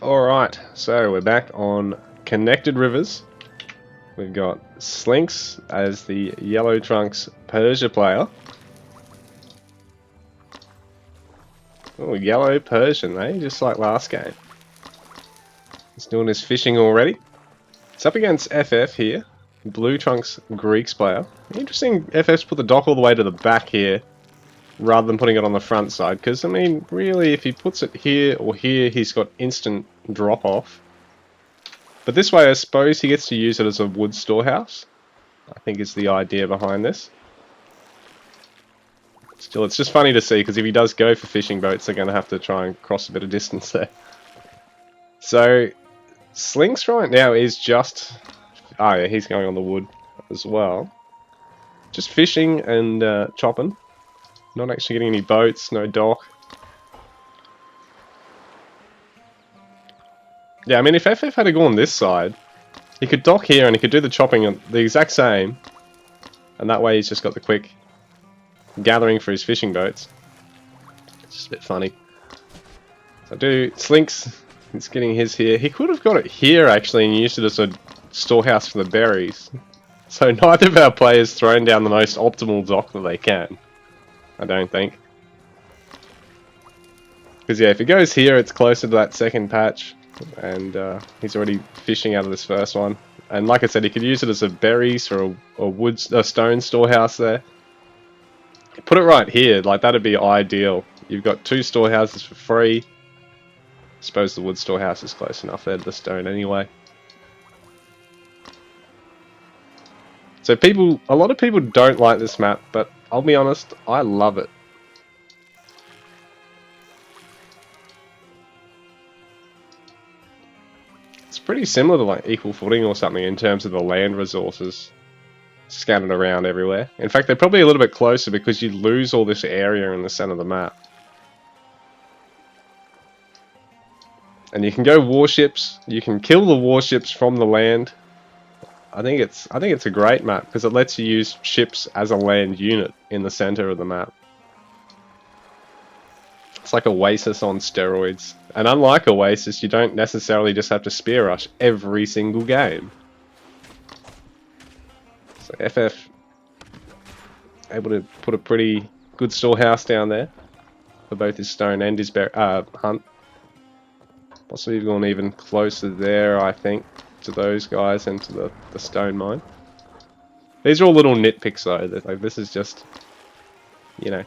Alright, so we're back on Connected Rivers. We've got Slinks as the Yellow Trunks Persia player. Oh, Yellow Persian, eh? Just like last game. He's doing his fishing already. It's up against FF here. Blue Trunks Greeks player. Interesting, FF's put the dock all the way to the back here, rather than putting it on the front side. Because, I mean, really, if he puts it here or here, he's got instant drop-off. But this way, I suppose he gets to use it as a wood storehouse. I think is the idea behind this. Still, it's just funny to see, because if he does go for fishing boats, they're going to have to try and cross a bit of distance there. So, Slinks right now is just... Oh yeah, he's going on the wood as well. Just fishing and chopping. Not actually getting any boats, no dock. Yeah, I mean, if FF had to go on this side, he could dock here and he could do the chopping the exact same. And that way he's just got the quick gathering for his fishing boats. It's just a bit funny. So Slinks, he's getting his here. He could have got it here actually and used it as a storehouse for the berries. So neither of our players thrown down the most optimal dock that they can. I don't think. Because yeah, if it goes here, it's closer to that second patch. And he's already fishing out of this first one. And like I said, he could use it as a berries or a stone storehouse there. Put it right here, like that'd be ideal. You've got two storehouses for free. I suppose the wood storehouse is close enough there to the stone anyway. So a lot of people don't like this map, but I'll be honest, I love it. It's pretty similar to like Equal Footing or something in terms of the land resources scattered around everywhere. In fact, they're probably a little bit closer because you lose all this area in the center of the map. And you can go warships, you can kill the warships from the land. I think it's a great map because it lets you use ships as a land unit in the center of the map. It's like Oasis on steroids. And unlike Oasis, you don't necessarily just have to spear rush every single game. So FF able to put a pretty good storehouse down there for both his stone and his hunt. Possibly gone even closer there, I think, to those guys and to the stone mine. These are all little nitpicks though. Like, this is just, you know,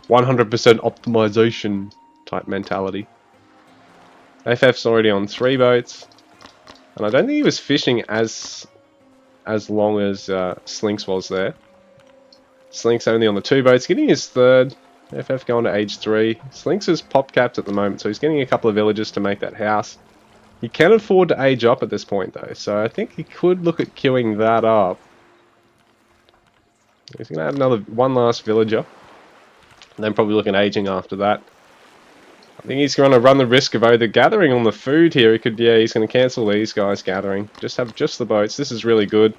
100% optimization type mentality. FF's already on 3 boats, and I don't think he was fishing as long as Slinks was there. Slinks only on the 2 boats, getting his 3rd. FF going to age 3. Slinks is pop capped at the moment, so he's getting a couple of villagers to make that house. He can afford to age up at this point though, so I think he could look at queuing that up. He's going to add one last villager. And then probably looking aging after that. I think he's going to run the risk of either gathering on the food here. He could, yeah, he's going to cancel these guys gathering. Just have just the boats. This is really good.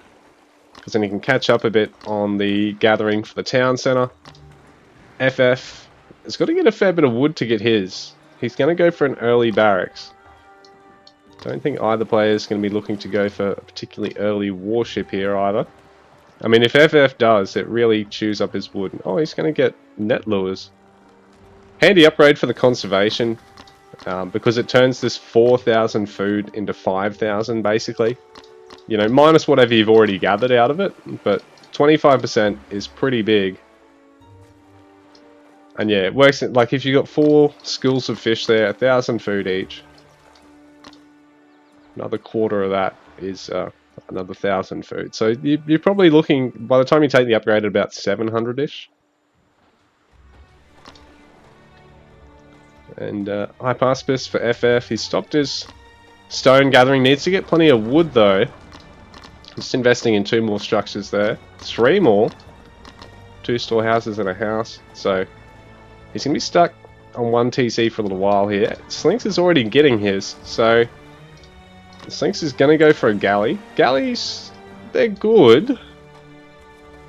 Because then he can catch up a bit on the gathering for the town centre. FF has got to get a fair bit of wood to get his. He's going to go for an early barracks. Don't think either player is going to be looking to go for a particularly early warship here either. I mean, if FF does, it really chews up his wood. Oh, he's going to get net lures. Handy upgrade for the conservation, because it turns this 4,000 food into 5,000 basically. You know, minus whatever you've already gathered out of it, but 25% is pretty big. And yeah, it works, like if you've got 4 schools of fish there, 1,000 food each. Another quarter of that is another 1,000 food. So you're probably looking, by the time you take the upgrade, at about 700-ish. And Hypaspis for FF. He's stopped his stone gathering. Needs to get plenty of wood though. Just investing in 2 more structures there. 3 more. 2 storehouses and a house. So he's going to be stuck on 1 TC for a little while here. Slinks is already getting his. So Slinks is going to go for a galley. Galleys, they're good.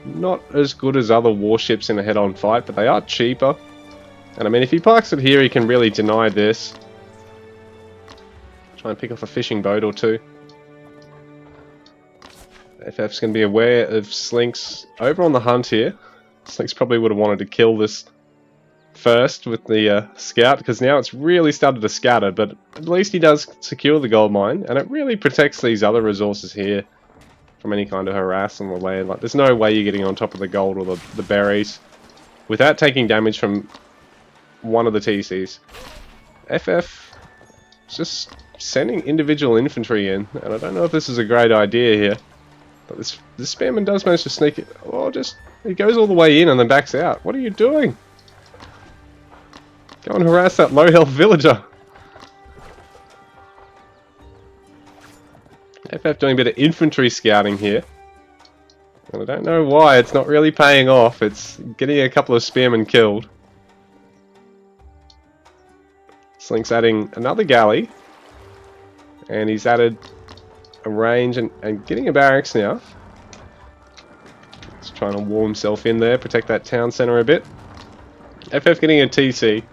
Not as good as other warships in a head-on fight, but they are cheaper. And I mean, if he parks it here, he can really deny this. Try and pick off a fishing boat or two. FF's going to be aware of Slinks over on the hunt here. Slinks probably would have wanted to kill this first with the scout, because now it's really started to scatter, but at least he does secure the gold mine, and it really protects these other resources here from any kind of harass on the land. Like, there's no way you're getting on top of the gold or the berries without taking damage from one of the TCs. FF is just sending individual infantry in, and I don't know if this is a great idea here. But this spearman does manage to sneak it. Oh, he goes all the way in and then backs out. What are you doing? Go and harass that low health villager. FF doing a bit of infantry scouting here. And I don't know why, it's not really paying off. It's getting a couple of spearmen killed. Slink's adding another galley. And he's added a range and getting a barracks now. He's trying to wall himself in there, protect that town centre a bit. FF getting a TC.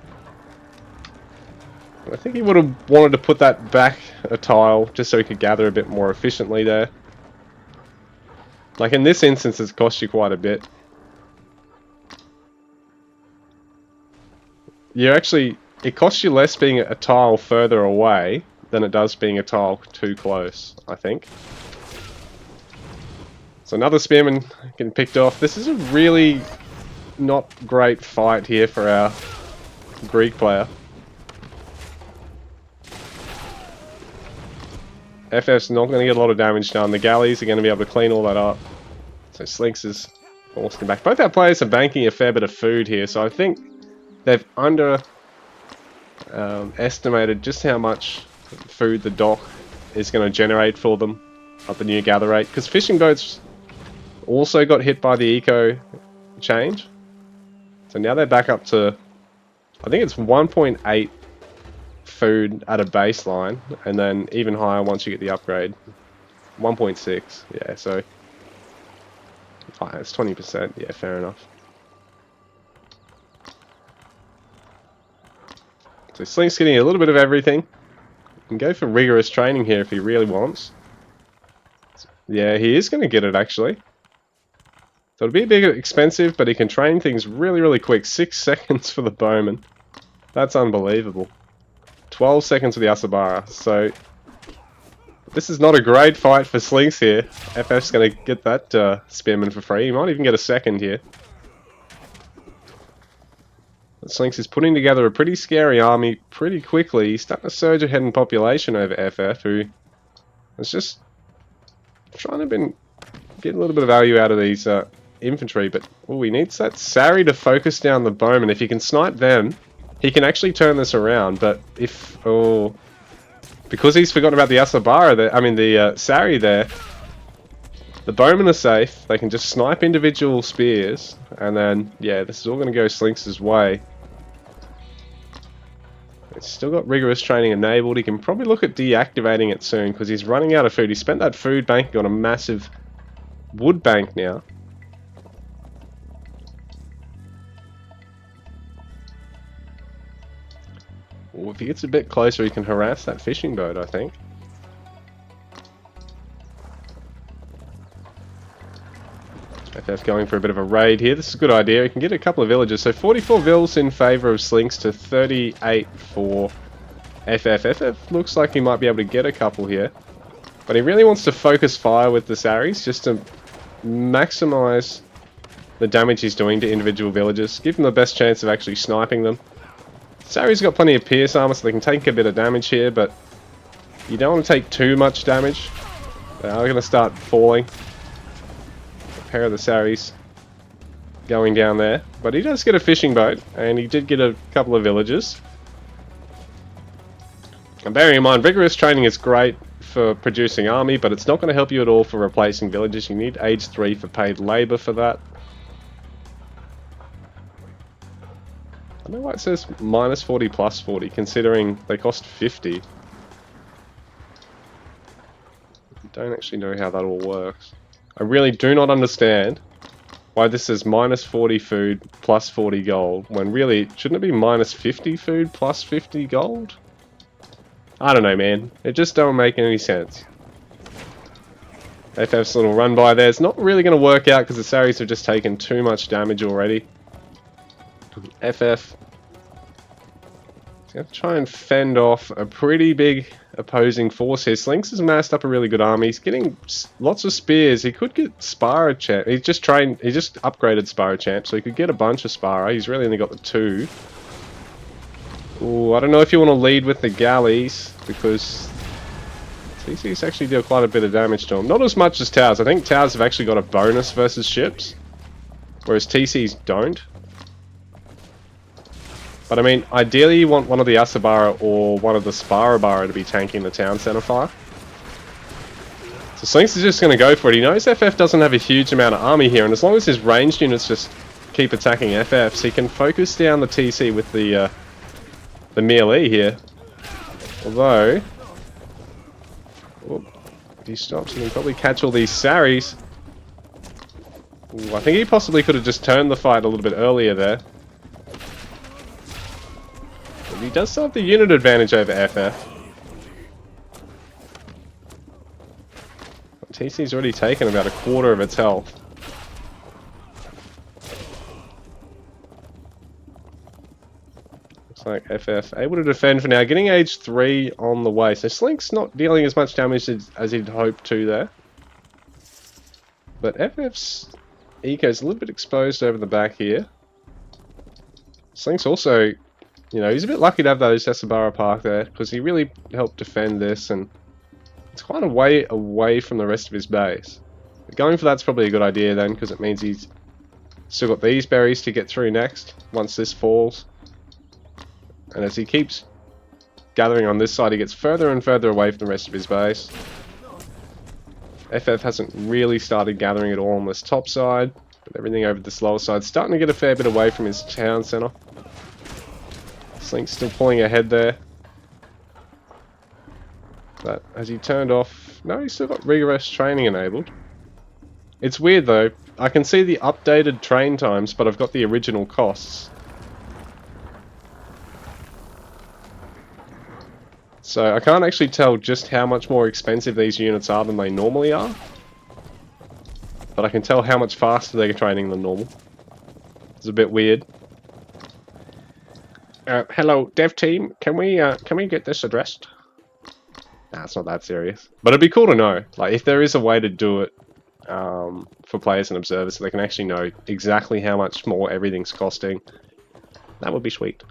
I think he would have wanted to put that back a tile just so he could gather a bit more efficiently there. Like in this instance, it's cost you quite a bit. It costs you less being a tile further away than it does being a tile too close, I think. So another spearman getting picked off. This is a really not great fight here for our Greek player. FF's not going to get a lot of damage done. The galleys are going to be able to clean all that up. So Slinks is almost back. Both our players are banking a fair bit of food here, so I think they've estimated just how much food the dock is going to generate for them at the new gather rate. Because fishing boats also got hit by the eco change. So now they're back up to, I think it's 1.8 food at a baseline, and then even higher once you get the upgrade. 1.6, yeah, so it's 20%, yeah, fair enough. So Slink's getting a little bit of everything. You can go for rigorous training here if he really wants. Yeah, he is going to get it actually. So it'll be a bit expensive, but he can train things really, really quick. 6 seconds for the bowman. That's unbelievable. 12 seconds for the Asabara. So this is not a great fight for Slinks here. FF's going to get that spearman for free. He might even get a second here. But Slinks is putting together a pretty scary army pretty quickly. He's starting to surge ahead in population over FF, who is just trying to get a little bit of value out of these infantry. But he needs that Sari to focus down the bowmen. If he can snipe them, he can actually turn this around. But if because he's forgotten about the Asabara there, the Sari there, the bowmen are safe. They can just snipe individual spears, and then yeah, this is all going to go Slinks' way. He's still got rigorous training enabled. He can probably look at deactivating it soon because he's running out of food. He spent that food bank, got a massive wood bank now. Well, if he gets a bit closer, he can harass that fishing boat, I think. FF going for a bit of a raid here. This is a good idea. He can get a couple of villages. So 44 vills in favour of Slinks to 38 for FF. FF looks like he might be able to get a couple here. But he really wants to focus fire with the Saris just to maximise the damage he's doing to individual villages. Give them the best chance of actually sniping them. Sari's got plenty of pierce armor, so they can take a bit of damage here, but you don't want to take too much damage. They are going to start falling. A pair of the Saris going down there. But he does get a fishing boat, and he did get a couple of villages. And bearing in mind, vigorous training is great for producing army, but it's not going to help you at all for replacing villages. You need age 3 for paid labour for that. I don't know why it says minus 40 plus 40, considering they cost 50. I don't actually know how that all works. I really do not understand why this says minus 40 food plus 40 gold, when really, shouldn't it be minus 50 food plus 50 gold? I don't know, man. It just don't make any sense. FF's little run by there. It's not really going to work out because the Saris have just taken too much damage already. FF is going to try and fend off a pretty big opposing force here. Slinks has massed up a really good army. He's getting lots of spears. He could get Spara Champ. He just upgraded Spara Champ, so he could get a bunch of Spara. He's really only got the 2. Ooh, I don't know if you want to lead with the galleys, because TCs actually deal quite a bit of damage to them. Not as much as Towers. I think Towers have actually got a bonus versus ships, whereas TCs don't. But I mean, ideally you want one of the Asabara or one of the Sparabara to be tanking the town center fire. So Slinks is just going to go for it. He knows FF doesn't have a huge amount of army here, and as long as his ranged units just keep attacking FFs, he can focus down the TC with the melee here. Although, if he stops, he can probably catch all these Saris. Ooh, I think he possibly could have just turned the fight a little bit earlier there. But he does still have the unit advantage over FF. TC's already taken about a quarter of its health. Looks like FF able to defend for now, getting age 3 on the way. So Slink's not dealing as much damage as he'd hoped to there. But FF's eco's a little bit exposed over the back here. Slink's also, you know, he's a bit lucky to have those Esabara Park there, because he really helped defend this, and it's quite a way away from the rest of his base. But going for that's probably a good idea then, because it means he's still got these berries to get through next, once this falls. And as he keeps gathering on this side, he gets further and further away from the rest of his base. FF hasn't really started gathering at all on this top side, but everything over this lower side starting to get a fair bit away from his town center. Slink's still pulling ahead there. But has he turned off? No, he's still got rigorous training enabled. It's weird though. I can see the updated train times, but I've got the original costs. So I can't actually tell just how much more expensive these units are than they normally are. But I can tell how much faster they're training than normal. It's a bit weird. Hello, dev team. Can we get this addressed? Nah, it's not that serious. But it'd be cool to know, like, if there is a way to do it for players and observers, so they can actually know exactly how much more everything's costing. That would be sweet.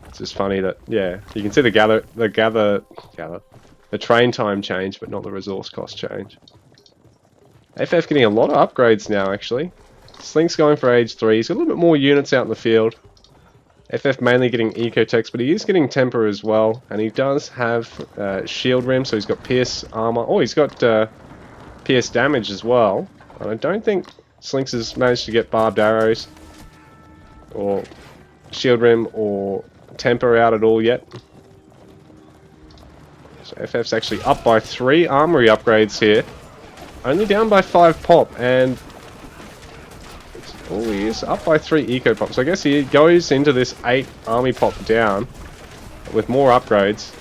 It's just funny that, yeah, you can see the train time change, but not the resource cost change. FF getting a lot of upgrades now, actually. Slink's going for age 3. He's got a little bit more units out in the field. FF mainly getting Ecotex, but he is getting Temper as well. And he does have Shield Rim, so he's got Pierce Armor. Oh, he's got Pierce Damage as well. And I don't think Slinks has managed to get Barbed Arrows, or Shield Rim, or Temper out at all yet. So FF's actually up by 3 armory upgrades here. Only down by 5 pop, and oh, he is up by 3 eco pops. So I guess he goes into this 8 army pop down with more upgrades.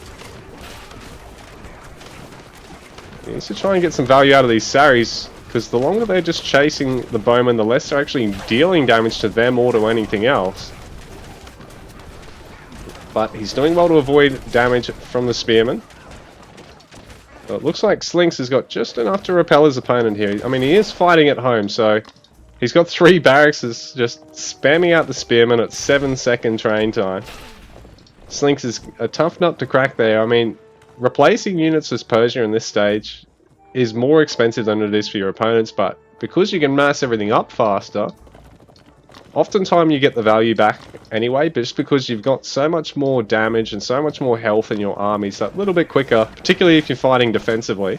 He needs to try and get some value out of these Saris, because the longer they're just chasing the bowmen, the less they're actually dealing damage to them or to anything else. But he's doing well to avoid damage from the spearmen. But it looks like Slinks has got just enough to repel his opponent here. I mean, he is fighting at home, so he's got 3 barracks just spamming out the spearmen at 7-second train time. Slinks is a tough nut to crack there. I mean, replacing units as Persia in this stage is more expensive than it is for your opponents, but because you can mass everything up faster, oftentimes you get the value back anyway, but just because you've got so much more damage and so much more health in your armies that little bit quicker, particularly if you're fighting defensively,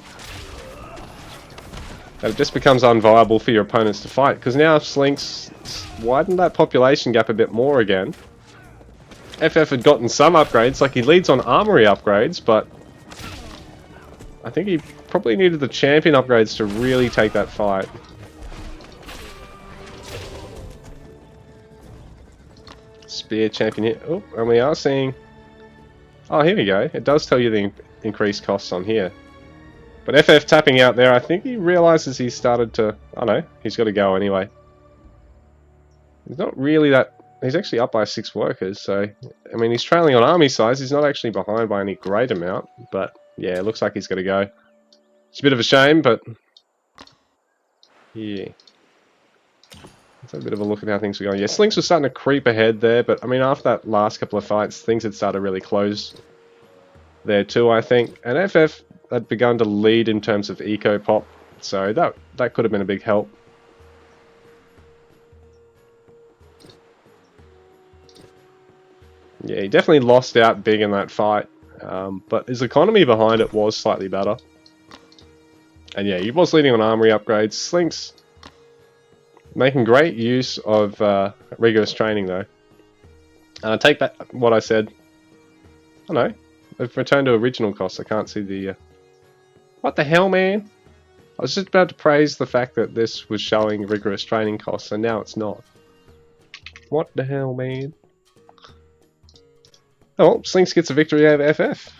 that it just becomes unviable for your opponents to fight. Because now if Slinks widened that population gap a bit more again, FF had gotten some upgrades, like he leads on armory upgrades, but I think he probably needed the champion upgrades to really take that fight. Spear champion here. Oh, and we are seeing Oh, here we go. It does tell you the increased costs on here. But FF tapping out there, I think he realizes he's started to... Oh no, he's got to go anyway. He's not really that... He's actually up by 6 workers, so... I mean, he's trailing on army size. He's not actually behind by any great amount. But, yeah, it looks like he's got to go. It's a bit of a shame, but... Yeah. Let's have a bit of a look at how things were going. Yeah, Slinks was starting to creep ahead there, but, I mean, after that last couple of fights, things had started really close there too, I think. And FF had begun to lead in terms of eco pop, so that could have been a big help. Yeah, he definitely lost out big in that fight, but his economy behind it was slightly better. And yeah, he was leading on armory upgrades. Slinks making great use of rigorous training though. And I take back what I said. Oh no, they've returned to original costs. I can't see the... What the hell, man? I was just about to praise the fact that this was showing rigorous training costs, and now it's not. What the hell, man? Oh, Slinks gets a victory over FF.